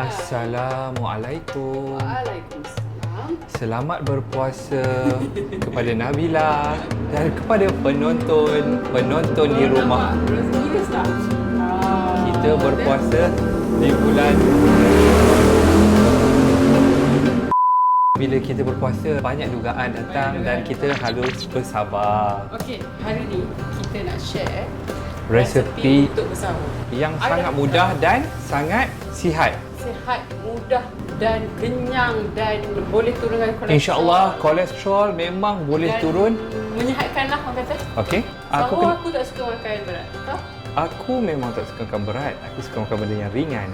Assalamualaikum. Waalaikumsalam. Selamat berpuasa kepada Nabila dan kepada penonton di rumah. Kita berpuasa di bulan. Bila kita berpuasa, banyak dugaan datang dan kita harus bersabar. Okey, hari ni kita nak share Resepi untuk bersahur yang sangat mudah dan sangat sihat. Sihat, mudah dan kenyang dan boleh turunkan kolesterol. InsyaAllah kolesterol memang boleh dan turun. menyihatkan lah orang kata. Okey. Aku tak suka makan berat. Kau? Aku memang tak suka makan berat. Aku suka makan benda yang ringan.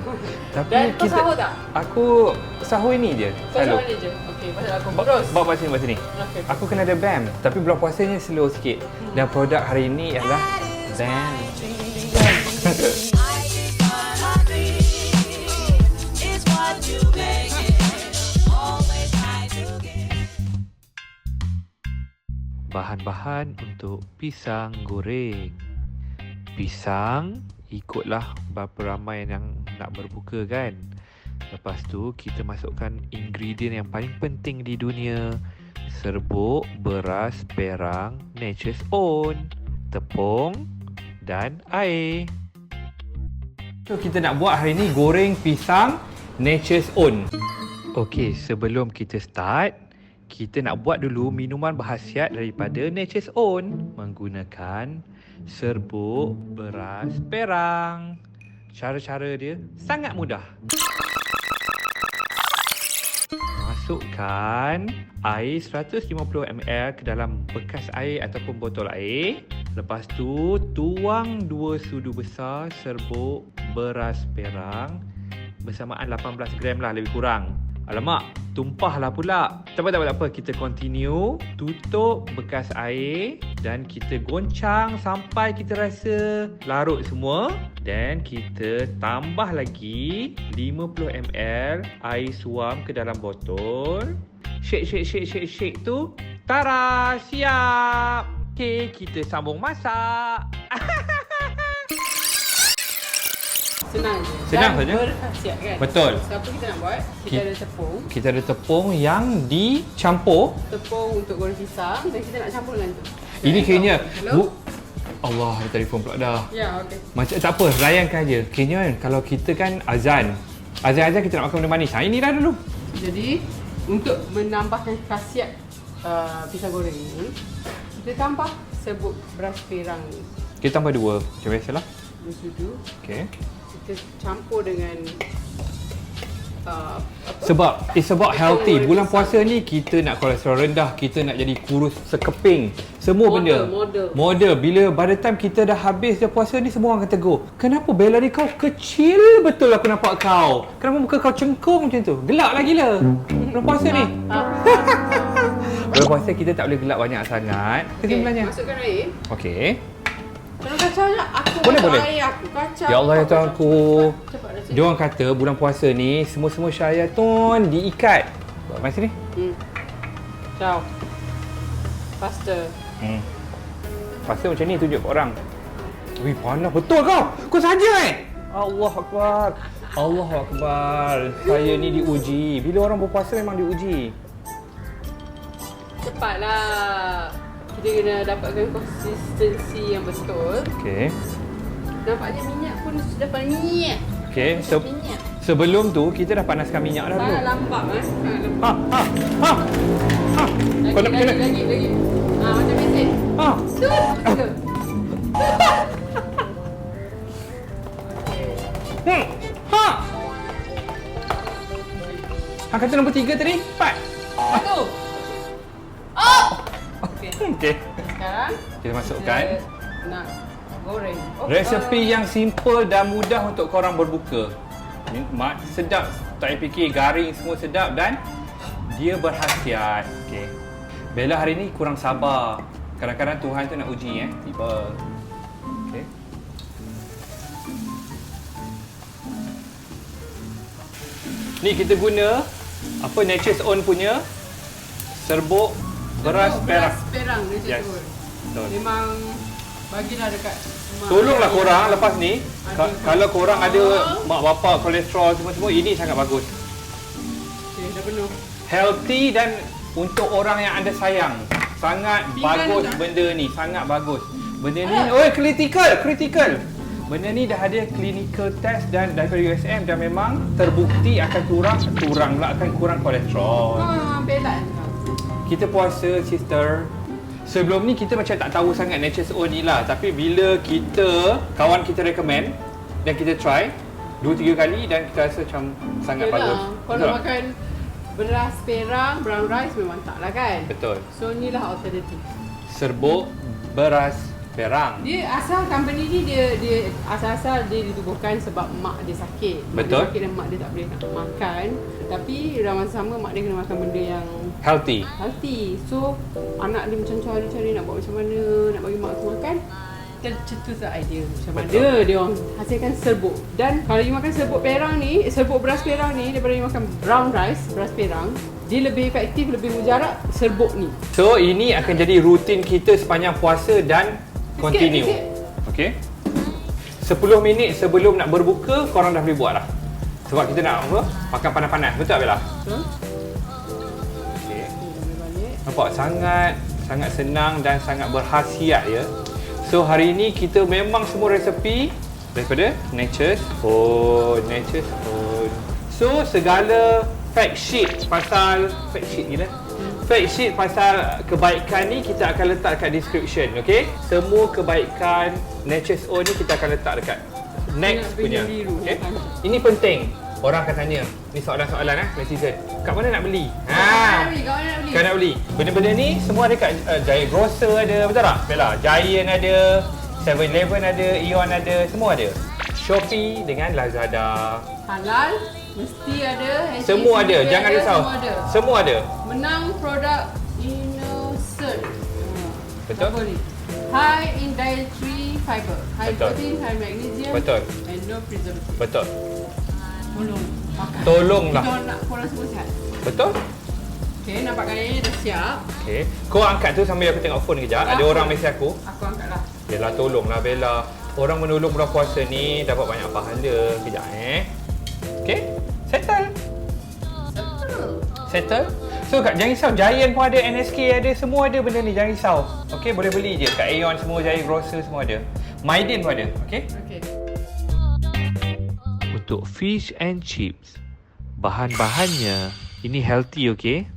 Tapi Dan kau sahur tak? Aku sahur ini je. Kau sahur ni je? Okey, pasal aku kurus. Bawa kat sini. Okay. Aku kena ada BAM. Tapi bulan puasanya slow sikit. Dan produk hari ini adalah BAM. Bahan-bahan untuk pisang goreng. Pisang ikutlah berapa ramai yang nak berbuka kan. Lepas tu kita masukkan ingredient yang paling penting di dunia. Serbuk, beras, perang, nature's own, tepung dan air. So kita nak buat hari ni goreng pisang nature's own. Okey, sebelum kita start, kita nak buat dulu minuman berkhasiat daripada nature's own menggunakan serbuk, beras, perang. Cara-cara dia sangat mudah. Masukkan air 150 ml ke dalam bekas air ataupun botol air. Lepas tu tuang 2 sudu besar serbuk, beras, perang bersamaan 18 gram lah lebih kurang. Alamak, tumpahlah pula. Tak apa. Kita continue. Tutup bekas air dan kita goncang sampai kita rasa larut semua. Dan kita tambah lagi 50 ml air suam ke dalam botol. Shake tu. Tara, siap. Okey, kita sambung masak. Senang saja. Berkhasiat kan? Betul. So, apa kita nak buat? Kita ada tepung. Kita ada tepung yang dicampur. Tepung untuk goreng pisang dan kita nak campur dengan tu. Ini kayaknya Allah, ada telefon pula dah. Ya, okey. Macam tak apa, layankan je. Kayaknya kan kalau kita kan azan kita nak makan benda manis. Ini dah dulu. Jadi, untuk menambahkan khasiat pisang goreng ni, kita tambah serbuk beras perang ni. Kita tambah 2, macam biasalah. 2 sudu. Okey. Kita campur dengan Sebab healthy. Bulan puasa ni kita nak kolesterol rendah, kita nak jadi kurus sekeping. Semua benda. Model. Bila by the time kita dah habis dah puasa ni, semua orang akan tegur. Kenapa Bella ni kau kecil betul aku nampak kau. Kenapa muka kau cengkung macam tu? Gelak lah gila. Bulan puasa ni. Bulan puasa kita tak boleh gelak banyak sangat. Kesimpulannya. Masukkan air. Okey. Kalau kacau je, aku boleh. air aku kacau. Ya Allah ya Tuhan aku. Cepat dah. Dia orang kata bulan puasa ni semua syaitan diikat. Buat masa ni. Ciao. Faster. Pasal macam ni tunjuk kat orang. Wih, panas betul kau. Kau saja Allah Akbar. Allah Akbar. Saya ni diuji. Bila orang berpuasa memang diuji. Cepatlah. Kita kena dapatkan konsistensi yang betul. Okey. Nampaknya minyak pun sudah minyak. Okey. Sebelum tu kita dah panaskan minyak dah dulu. Sangat lambat Kau nak kena lagi. Macam mesin. Hang kata nombor 3 tadi? 4. 1. Okey. Sekarang Kita masukkan. kita nak goreng. Resepi yang simple dan mudah untuk korang berbuka. Sedap. Tak payah fikir, garing semua sedap dan dia berkhasiat. Okey. Bella hari ni kurang sabar. Kadang-kadang Tuhan tu nak uji tiba. Okey. Ni kita guna nature's own punya serbuk beras perang. Beras perang dia Yes. sebut. Betul. Memang Bagilah dekat mak. Tolonglah korang lepas ni, kalau korang ada mak bapak kolesterol semua-semua, ini sangat bagus. Okay, dah penuh. Healthy dan untuk orang yang anda sayang. Sangat Pinggan bagus dah. benda ni, sangat bagus. Benda ni, oi critical. Benda ni dah ada clinical test dan daripada USM dan memang terbukti akan kurang kolesterol. Kau memang belat kau. Kita puasa, sister. Sebelum ni kita macam tak tahu sangat Nature's Own ni lah. Tapi bila kawan kita recommend dan kita try 2-3 kali dan kita rasa macam sangat bagus. Kau nak makan beras perang, brown rice memang tak lah kan? Betul. So ni lah alternatif. Serbuk beras perang. Dia asal company ni dia asal-asal dia ditubuhkan sebab mak dia sakit. Mak Betul. dia sakit dan mak dia tak boleh nak makan. Tapi dalam masa sama mak dia kena makan benda yang Healthy. So anak dia macam cari-cari nak buat macam mana, nak bagi mak tu makan. Kita cetuslah idea macam Betul. mana dia orang hasilkan serbuk. Dan kalau you makan serbuk perang ni, serbuk beras perang ni daripada you makan brown rice, beras perang, dia lebih efektif, lebih mujarab serbuk ni. So ini akan jadi rutin kita sepanjang puasa dan continue. Okey. 10 minit sebelum nak berbuka korang dah boleh buat lah. Sebab kita nak apa? Makan panas-panas. Betul tak Bella? Betul? Okey. Balik. Nampak sangat senang dan sangat berkhasiat ya. So hari ini kita memang semua resepi daripada Nature's Own. So segala fact sheet pasal kebaikan ni kita akan letak dekat description, okey? Semua kebaikan Nature's Own ni kita akan letak dekat next punya. Okay? Ini penting. Orang akan tanya, ni soalan-soalan netizen. Kat mana nak beli? Kat nak beli. Benda-benda ni semua ada kat Giant Grocer ada, betul tak? Bella, Giant ada, 7-Eleven ada, Eon ada, semua ada. Shopee dengan Lazada. Halal mesti ada. Semua ada, jangan risau. Semua ada. Menang produk innocent. Betul? Apa ni? High in dietary fiber, high Betul. protein, high magnesium, Betul. and no preservative. Betul. Tolong makan. Tolonglah. Kita nak korang semua sihat. Betul? Okay, nampak gayanya dah siap. Okey. Kau angkat tu sambil aku tengok phone kejap. Ada orang mesej aku. Aku angkat lah. Yelah, tolonglah Bella. Orang menolong bulan puasa ni dapat banyak pahala. Kejap Okey? Settle. Settle. So jangan risau, Giant pun ada, NSK ada, semua ada benda ni, jangan risau. Okey, boleh beli je kat Aeon semua, Giant Grocer semua ada. Maidin pun ada, okey? Okay. Untuk fish and chips, bahan-bahannya ini healthy, okey?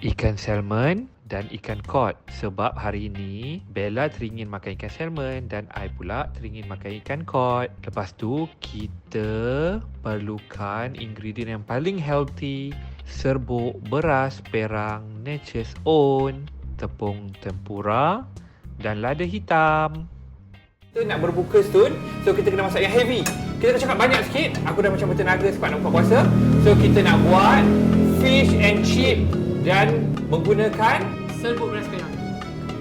Ikan salmon dan ikan cod. Sebab hari ini Bella teringin makan ikan salmon dan I pula teringin makan ikan cod. Lepas tu kita perlukan ingredient yang paling healthy, serbuk beras perang Nature's Own, tepung tempura dan lada hitam. Kita nak berbuka soon, so kita kena masak yang heavy. Kita dah cakap banyak sikit, aku dah macam bertenaga sebab nak buka puasa. So kita nak buat fish and chip dan menggunakan Serbuk beras perang.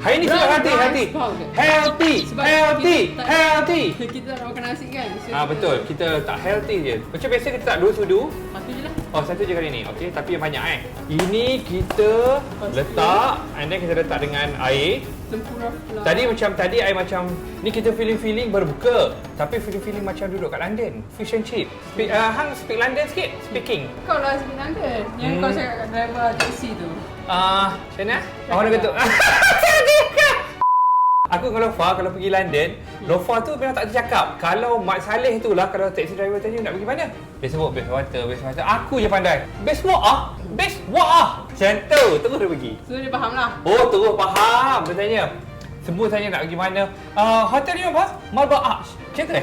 hari ni sebab healthy. Kita nak makan nasi kan? So Betul, kita letak healthy je. Macam biasa kita tak 2 sudu. Satu je lah. Oh, satu je kali ni. Okey, tapi yang banyak Ini kita letak and then kita letak dengan air. Tempura pula. Tadi air macam ni kita feeling berbuka. Tapi feeling macam duduk kat London. Fish and chip. Hang speak London sikit. Speaking. Kau lah sebenarnya yang kau cakap kat driver taxi tu. Macam mana? Orang nak kata. Aku dengan Lofa kalau pergi London, Lofa tu memang tak tercakap. Kalau Mat Saleh tu lah, kalau taxi driver tanya nak pergi mana? Dia sebut base water. Aku je pandai. Base walk macam tu, terus dia pergi. So dia faham lah. Oh, terus faham. Dia tanya. Semua tanya nak pergi mana. Hotel ni apa? Marble Arch. Macam tu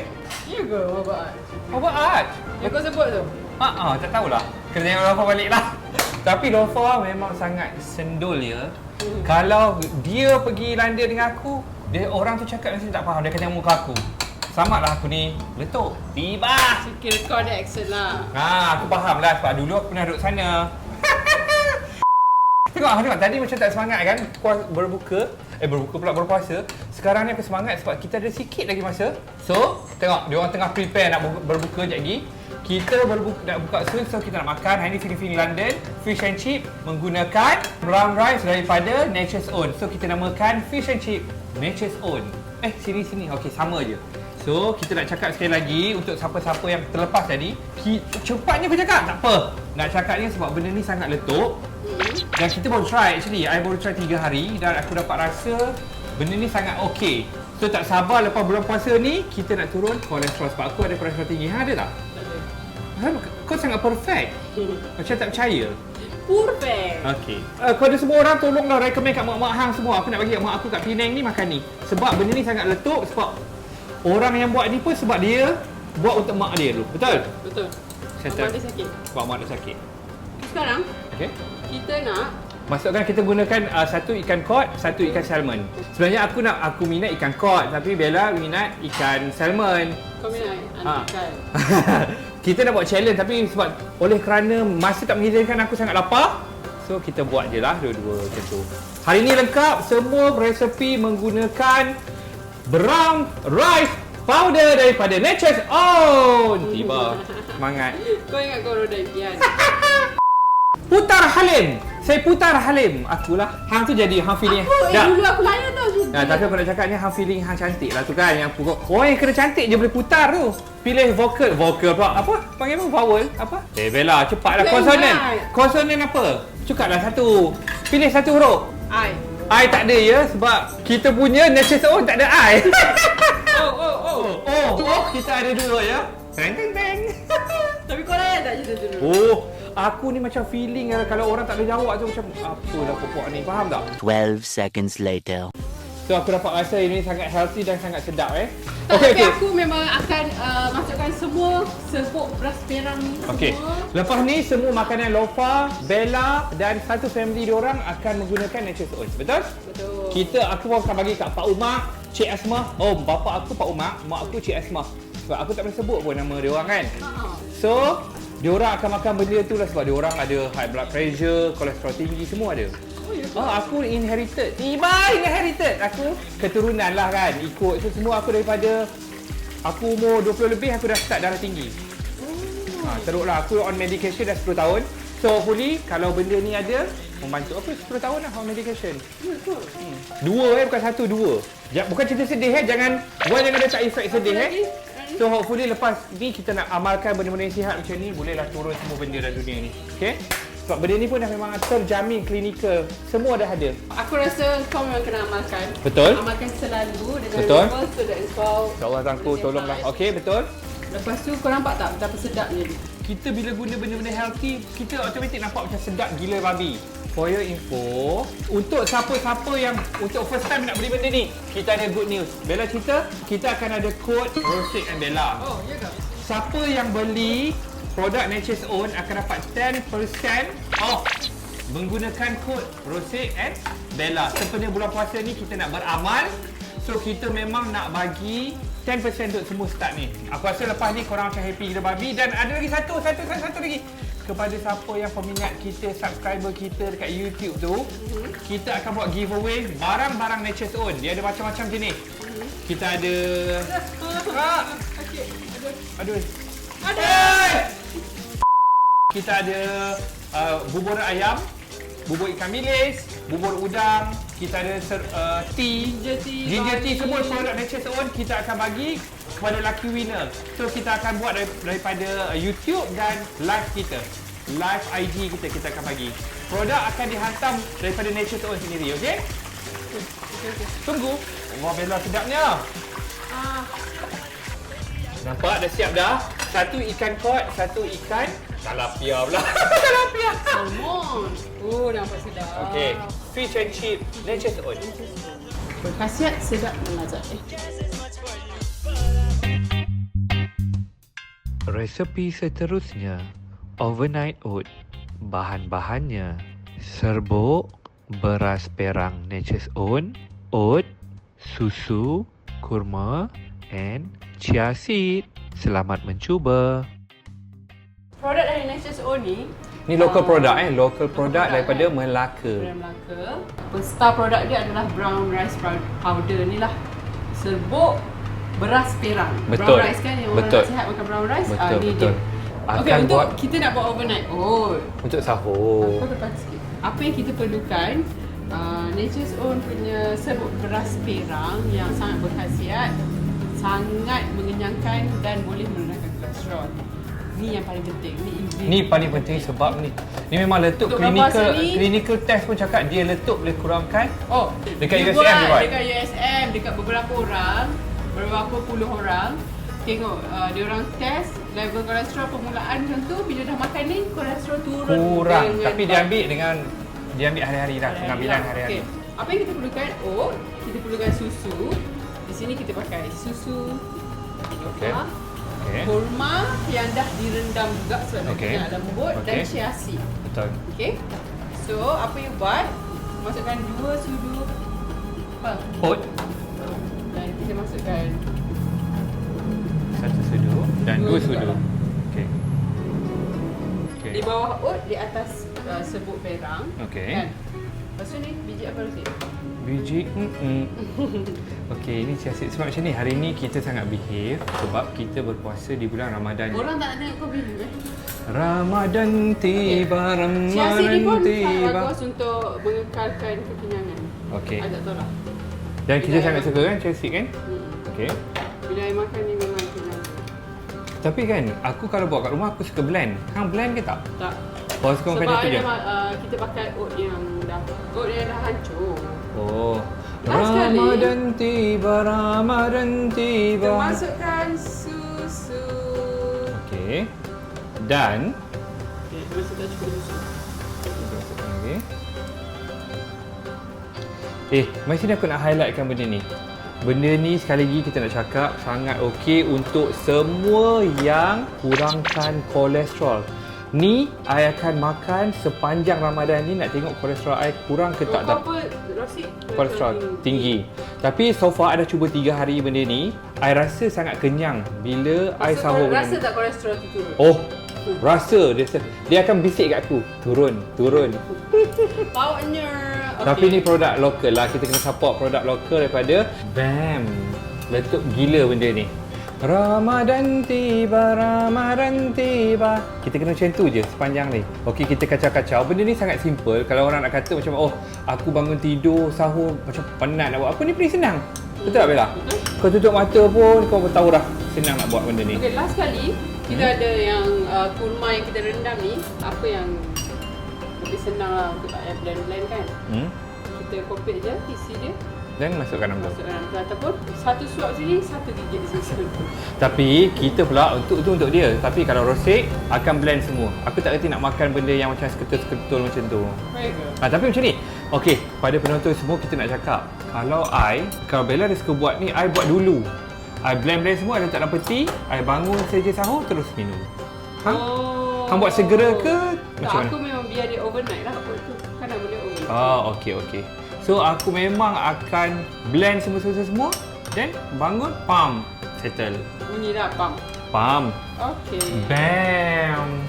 Ya ke Bapak? Marble Arch. Yang kau sebut tu? Tak tahulah. Kena tengok Lofa balik lah. Tapi Lofa memang sangat sendul ya. Kalau dia pergi London dengan aku, orang tu cakap mesti tak faham. Dia akan tengok muka aku. Selamatlah aku ni letuk. Tiba. Kira kau ada accent lah. Aku faham lah sebab dulu aku pernah duduk sana. Tengok tadi macam tak semangat kan berbuka pula berpuasa. Sekarang ni aku semangat sebab kita ada sikit lagi masa. So, tengok dia orang tengah prepare nak berbuka sekejap lagi. Kita nak buka soon, so kita nak makan hari ni feeling London, fish and chip menggunakan brown rice daripada Nature's Own. So kita namakan fish and chip Nature's Own. Sini. Okey, sama je. So, kita nak cakap sekali lagi untuk siapa-siapa yang terlepas tadi. Cepatnya aku cakap, tak apa. Nak cakapnya sebab benda ni sangat letup. Dan kita baru try actually. I baru try 3 hari dan aku dapat rasa benda ni sangat okey. So, tak sabar lepas bulan puasa ni, kita nak turun kolesterol. Sebab aku ada kolesterol tinggi. Ada tak? Kau sangat perfect. Macam tak percaya. Perfect. Okey. Kepada semua orang, tolonglah recommend kat mak-mak hang semua. Aku nak bagi mak aku kat Penang ni makan ni. Sebab benda ni sangat letup. Sebab orang yang buat ni pun sebab dia buat untuk mak dia dulu. Betul? Betul. Mak dia sakit. Sebab mak dia sakit. Sekarang, kita nak masukkan, kita gunakan satu ikan cod, satu ikan salmon. Sebenarnya aku minat ikan cod, tapi Bella minat ikan salmon. Kau minat ikan. Kita nak buat challenge tapi sebab oleh kerana masa tak mengizinkan, aku sangat lapar. So kita buat je lah dua-dua macam tu. Hari ni lengkap, semua resepi menggunakan brown rice powder daripada Nature's Own. Tiba, semangat. Kau ingat kau roda impian. Putar Halim. Saya putar Halim. Akulah. Hang tu jadi hang feeling. Dulu aku layan tau. Tapi aku nak cakap ni hang feeling hang cantik lah tu kan. Yang orang yang kena cantik je boleh putar tu. Pilih vokal pula. Apa? Panggil apa? Vowel? Apa? Bella, cepatlah. Konsonan. Konsonan apa? Cukuplah satu. Pilih satu huruf. I tak ada ya sebab kita punya Nature's Own tak ada I. Kita ada dua ya. Teng. Tapi kau layan tak je dulu? Aku ni macam feeling kalau orang tak boleh jawab tu macam apalah pokok ni, faham tak? 12 seconds later. So aku dapat rasa ini sangat healthy dan sangat sedap Okey. Aku memang akan masukkan semua serbuk beras perang ni. Okey. Lepas ni semua makanan Lofa, Bella dan satu family diorang akan menggunakan Nature's Own. Betul? Betul. Aku akan bagi kat Pak Umar, Cik Asma. Bapa aku Pak Umar, mak aku Cik Asma. Sebab aku tak boleh sebut pun nama diorang kan. So, diorang akan makan benda tu lah sebab diorang ada high blood pressure, kolesterol tinggi, semua ada. Aku inherited. Inherited. Aku keturunan lah kan. Ikut tu semua aku daripada aku umur 20 lebih aku dah start darah tinggi. Teruklah aku on medication dah 10 tahun. So hopefully kalau benda ni ada membantu aku 10 tahun lah on medication. Dua bukan satu, dua. Bukan cerita sedih jangan ada tak efek sedih So hopefully lepas ni kita nak amalkan benda-benda yang sihat macam ni, bolehlah turun semua benda dalam dunia ni. Okay? Sebab benda ni pun dah memang terjamin klinikal. Semua dah ada. Aku rasa kau memang kena amalkan. Betul. Amalkan selalu dengan Betul. so that kau InsyaAllah tangku tolonglah. Okey, betul. Lepas tu kau nampak tak betapa sedapnya ni? Kita bila guna benda-benda healthy, kita automatik nampak macam sedap gila babi. For your info, untuk siapa-siapa yang untuk first time nak beli benda ni, kita ada good news. Bella cerita, kita akan ada kod Rosix and Bella. Ya ke? Siapa yang beli produk Nature's Own akan dapat 10% off menggunakan kod Rosix and Bella. Sebenarnya bulan puasa ni kita nak beramal. So kita memang nak bagi 10% untuk semua start ni. Aku rasa lepas ni korang akan happy gila babi. Dan ada lagi satu lagi. Kepada siapa yang peminat kita, subscriber kita dekat YouTube tu, kita akan buat giveaway barang-barang Nature's Own. Dia ada macam-macam jenis. Kita ada Aduh. Kita ada bubur ayam, bubur ikan bilis, bubur udang, kita ada ginger tea, semua produk Nature's Own kita akan bagi kepada lucky winner. So kita akan buat daripada YouTube dan live kita. Live IG kita akan bagi. Produk akan dihantam daripada Nature's Own sendiri, okey? Tunggu. Wah, Bella sedapnya. Nampak dah siap dah. Satu ikan cod, satu ikan tilapia pula. Tilapia. Salmon. Nampak sedap. Okey. Fish and chip Nature's Own. Khasiat sedap dan lezat. Resepi seterusnya, overnight oat. Bahan-bahannya: serbuk, beras perang Nature's Own, oat, susu, kurma and chia seed. Selamat mencuba. Produk dari Nature's Own ni local product local product daripada Melaka. Melaka. Star produk dia adalah brown rice powder ni lah. Serbuk beras perang. Betul. Brown rice kan yang orang nak sihat makan brown rice. Betul. Ni dia. Okey, kita nak buat overnight oat. Untuk sahur. Kau depan sikit. Apa yang kita perlukan? Nature's Own punya serbuk beras perang yang sangat berkhasiat, sangat mengenyangkan dan boleh menurunkan kolesterol. Ni yang paling penting. Ni paling penting sebab ni memang letup clinical test pun cakap dia letup boleh kurangkan. Oh, dekat dia USM dia buat. dekat USM, dekat beberapa puluh orang. Tengok dia orang test level kolesterol permulaan macam tu, bila dah makan ni kolesterol turun Kurang. Tapi dia ambil hari-hari dah, pengambilan hari-hari. Okay. Apa yang kita perlukan? Oat, kita perlukan susu. Di sini kita pakai susu. Okey. Kurma yang dah direndam juga sebab dia lembut dan chia seed. Betul. Okey. So, apa you buat? Masukkan 2 sudu oat dan kita masukkan 1 sudu dan 2 sudu. Okey. Di bawah oat, di atas serbuk perang. Okey. Kan? Lepas tu ni biji apa Rosix? Biji Okey, ini siasat sebab macam ni. Hari ni kita sangat behave sebab kita berpuasa di bulan Ramadan. Orang tak nak kau behave Ramadan tiba, Siasat ni pun Ramadan tiba. bagus untuk mengekalkan kekenyangan. Okey. Agak tahu lah. Dan kita sangat suka kan siasat kan? Okey. Bila I makan ni memang kenyang. Tapi kan, aku kalau buat kat rumah aku suka blend. Hang blend ke tak? Tak. Kau suka makan macam tu je? Sebab kita pakai oat yang dah hancur. Oh. Last kali, Ramadan tiba, Ramadan kita tiba. masukkan susu. Okey. Dan Okay, masukkan cukup susu. masukkan lagi. Mari sini aku nak highlightkan benda ni. Benda ni sekali lagi kita nak cakap sangat okey untuk semua yang kurangkan kolesterol. Ni I akan makan sepanjang Ramadan ni nak tengok kolesterol I kurang ke tak. Kau apa, Rosix? Kolesterol tinggi. Tapi so far I dah cuba 3 hari benda ni. I rasa sangat kenyang bila I sahur. Rasa tak kolesterol tu turun? Oh, rasa dia akan bisik kat aku. Turun. Baunya. Tapi ni produk lokal lah. Kita kena support produk lokal daripada BAM. Letup gila benda ni. Ramadan tiba, Ramadan tiba. Kita kena macam tu je sepanjang ni. Okey, kita kacau-kacau. Benda ni sangat simple. Kalau orang nak kata macam, oh, aku bangun tidur, sahur, macam penat nak buat. Apa ni paling senang. Betul tak Bella? Kau tutup mata pun, kau tahu dah senang nak buat benda ni. Okay, last kali kita ada yang kurma yang kita rendam ni. Apa yang lebih senang lah untuk tak payah blend-blend kan. Kita kopek je isi dia. Dan masukkan dalam tu. Masukkan dalam tu. Ataupun satu suap sini, satu gigit di sini. Tapi kita pula untuk dia. Tapi kalau Rosix akan blend semua. Aku tak reti nak makan benda yang macam seketul-seketul macam tu. Baik ke? Tapi macam ni. Okey, pada penonton semua kita nak cakap. Kalau Bella dia suka buat ni, I buat dulu. I blend-blend semua, I letak dalam peti, I bangun saja sahur terus minum. Hang buat segera ke macam mana? Aku memang biar dia overnight lah. Kan dah boleh overnight. Oh, okey. So aku memang akan blend semua then bangun, pam, settle. Bunyi dah, Pam. Okey. Bam.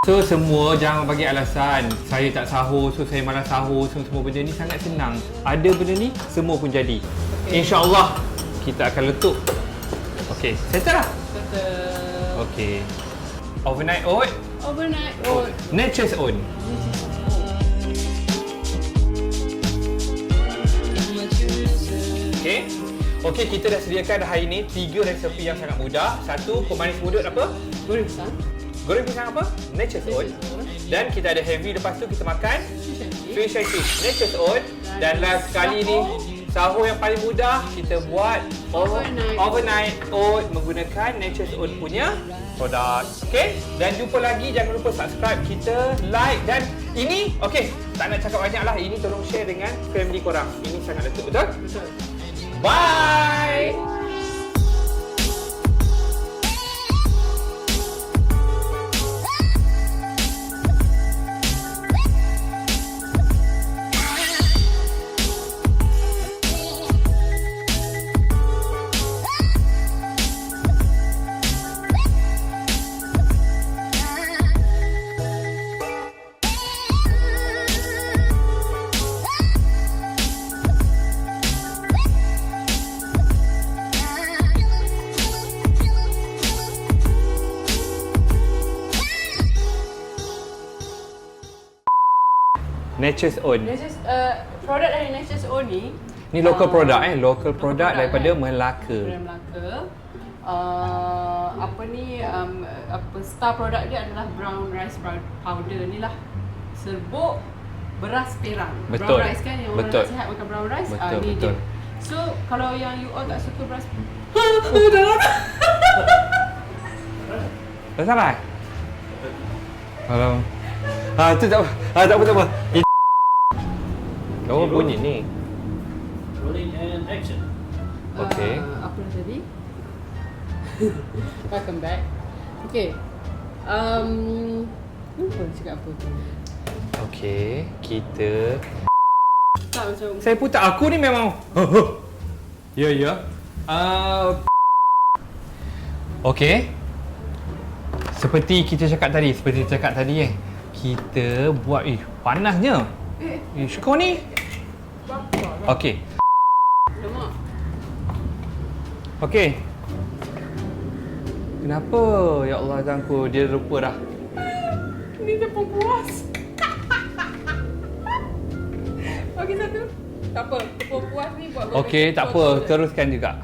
So semua jangan bagi alasan saya tak sahur, so saya malas sahur, semua benda ni sangat senang. Ada benda ni semua pun jadi. Okay. InsyaAllah kita akan letup. Okey, settle lah. Settle. Okey. Overnight oat. Nature's Own. Okey, kita dah sediakan hari ni 3 resepi yang sangat mudah. 1, pemanis muda apa? Goreng pisang. Goreng pisang apa? Nature's Own. Dan kita ada heavy, lepas tu kita makan fish and chips. Nature's Own. Dan last kali ni sahur yang paling mudah kita buat overnight oat menggunakan Nature's Own punya produk. Okey? Dan jumpa lagi, jangan lupa subscribe kita, like dan ini okey, tak nak cakap banyak lah. Ini tolong share dengan family korang. Ini sangat letup, betul? Betul. Bye. Nature's Own. Produk dari Nature's Own ni. Ni local product local product daripada Melaka. Melaka. Star produk dia adalah brown rice powder ni lah. Serbuk beras perang. Betul. Brown rice kan yang orang nak sihat makan brown rice. Betul, Ni betul. dia. So kalau yang you all tak suka beras Tak salah? Kalau tu tak apa. Oh, bunyi ni. Rolling and action. Okay. Apa dah tadi? Welcome back. Okay. Lupa nak cakap apa. Okay, kita Tak macam saya putar aku ni memang. Ya. Okay. Seperti kita cakap tadi kita buat panasnya. Kau ni. Okay. lemak. Okay. Kenapa ya Allah tuanku dia lupa dah. Ni dia puas. Okey satu. Tak apa, puas ni buat. Okey, tak apa, teruskan juga.